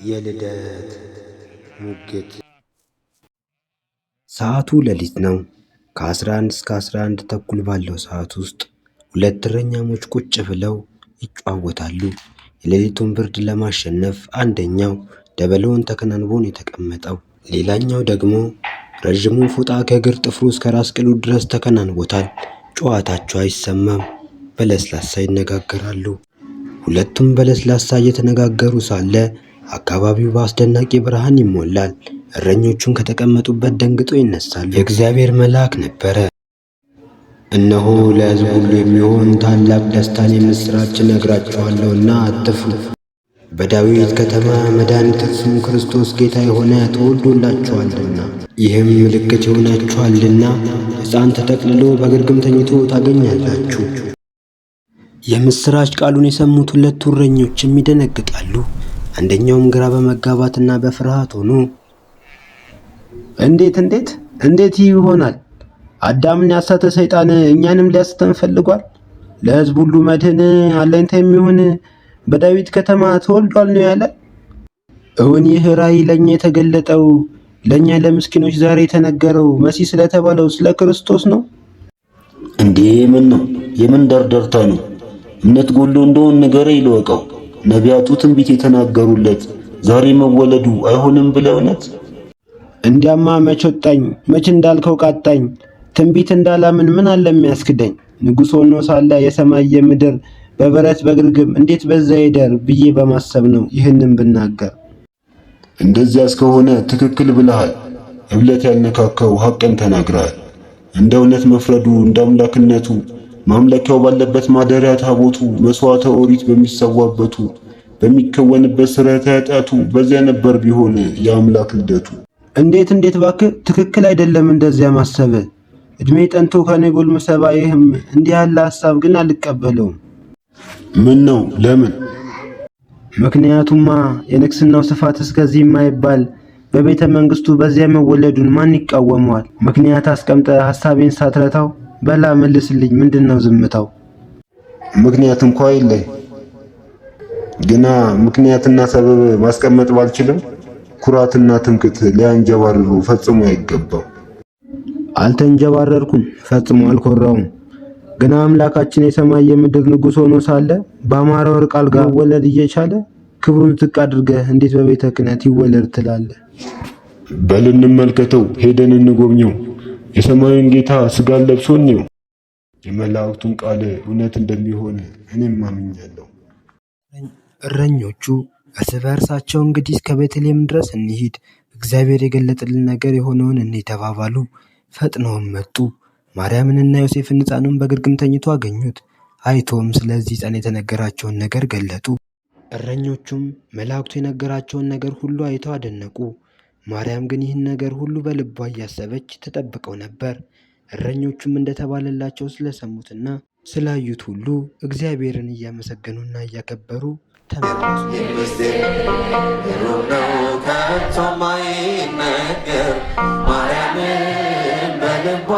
የልደት ሙግት። ሰዓቱ ሌሊት ነው። ከ11 እስከ 11 ተኩል ባለው ሰዓት ውስጥ ሁለት እረኛሞች ቁጭ ብለው ይጫወታሉ። የሌሊቱን ብርድ ለማሸነፍ አንደኛው ደበሎውን ተከናንቦ ነው የተቀመጠው። ሌላኛው ደግሞ ረዥሙን ፎጣ ከእግር ጥፍሩ እስከ ራስ ቅሉ ድረስ ተከናንቦታል። ጨዋታቸው አይሰማም። በለስላሳ ይነጋገራሉ። ሁለቱም በለስላሳ እየተነጋገሩ ሳለ አካባቢው በአስደናቂ ብርሃን ይሞላል። እረኞቹም ከተቀመጡበት ደንግጠው ይነሳሉ። የእግዚአብሔር መልአክ ነበረ። እነሆ ለሕዝብ ሁሉ የሚሆን ታላቅ ደስታን የምሥራች እነግራችኋለሁና አትፍሩ። በዳዊት ከተማ መድኃኒት እርሱም ክርስቶስ ጌታ የሆነ ተወልዶላችኋልና። ይህም ምልክት ይሆናችኋልና ሕፃን ተጠቅልሎ በግርግም ተኝቶ ታገኛላችሁ። የምሥራች ቃሉን የሰሙት ሁለቱ እረኞችም ይደነግጣሉ። አንደኛውም ግራ በመጋባትና በፍርሃት ሆኖ እንዴት ይሆናል? አዳምን ያሳተ ሰይጣን እኛንም ሊያስተን ፈልጓል። ለሕዝብ ሁሉ መድህን አለኝታ የሚሆን በዳዊት ከተማ ተወልዷል ነው ያለ። እውን ይህ ራእይ ለእኛ የተገለጠው ለእኛ ለምስኪኖች ዛሬ የተነገረው መሲህ ስለተባለው ስለ ክርስቶስ ነው እንዴ? ምን ነው? የምን ደርደርታ ነው? እምነት ጎሎ እንደሆን ነገር ይልወቀው። ነቢያቱ ትንቢት የተናገሩለት ዛሬ መወለዱ አይሆንም ብለው እውነት? እንዲያማ መች ወጣኝ፣ መች እንዳልከው ቃጣኝ። ትንቢት እንዳላምን ምን አለ የሚያስክደኝ? ንጉሥ ሆኖ ሳለ የሰማይ የምድር በበረት በግርግም እንዴት በዛ ይደር ብዬ በማሰብ ነው ይህንን ብናገር። እንደዚያ እስከሆነ ትክክል ብለሃል። እብለት ያልነካካው ሐቅን ተናግረሃል። እንደ እውነት መፍረዱ እንደ አምላክነቱ ማምለኪያው ባለበት ማደሪያ ታቦቱ መስዋዕተ ኦሪት በሚሰዋበቱ በሚከወንበት ሥርዓተ ኃጢአቱ በዚያ ነበር ቢሆን የአምላክ ልደቱ። እንዴት እባክህ ትክክል አይደለም እንደዚያ ማሰብ። እድሜ ጠንቶ ከኔ ጎልምሰ ባይህም እንዲህ ያለ ሐሳብ ግን አልቀበለውም። ምን ነው? ለምን? ምክንያቱማ የንግስናው ስፋት እስከዚህ የማይባል በቤተ መንግስቱ በዚያ መወለዱን ማን ይቃወመዋል? ምክንያት አስቀምጠ ሐሳቤን ሳትረታው በላ መልስልኝ። ምንድነው ዝምታው? ምክንያት እንኳን የለኝ፣ ግና ምክንያትና ሰበብ ማስቀመጥ ባልችልም ኩራትና ትምክት ሊያንጀባርሩ ፈጽሞ አይገባው። አልተንጀባረርኩም፣ ፈጽሞ አልኮራውም። ግና አምላካችን የሰማይ የምድር ንጉሥ ሆኖ ሳለ በአማረ ወርቅ አልጋ ወለድ እየቻለ ክብሩን ዝቅ አድርገህ እንዴት በቤተ ክህነት ይወለድ ትላለህ? በል እንመልከተው፣ ሄደን እንጎብኘው። የሰማዩን ጌታ ሥጋን ለብሶ ነው። የመላእክቱን ቃል እውነት እንደሚሆን እኔም አምኛለሁ። እረኞቹ እርስ በእርሳቸው እንግዲህ እስከ ቤተልሔም ድረስ እንሂድ፣ እግዚአብሔር የገለጠልን ነገር የሆነውን እንይ ተባባሉ። ፈጥነውም መጡ። ማርያምንና ዮሴፍን ሕፃኑን በግርግም ተኝቶ አገኙት። አይቶም ስለዚህ ሕፃን የተነገራቸውን ነገር ገለጡ። እረኞቹም መላእክቱ የነገራቸውን ነገር ሁሉ አይተው አደነቁ። ማርያም ግን ይህን ነገር ሁሉ በልቧ እያሰበች ተጠብቀው ነበር። እረኞቹም እንደተባለላቸው ስለሰሙትና ስላዩት ሁሉ እግዚአብሔርን እያመሰገኑና እያከበሩ ተመለሱ። ማርያምን በልቧ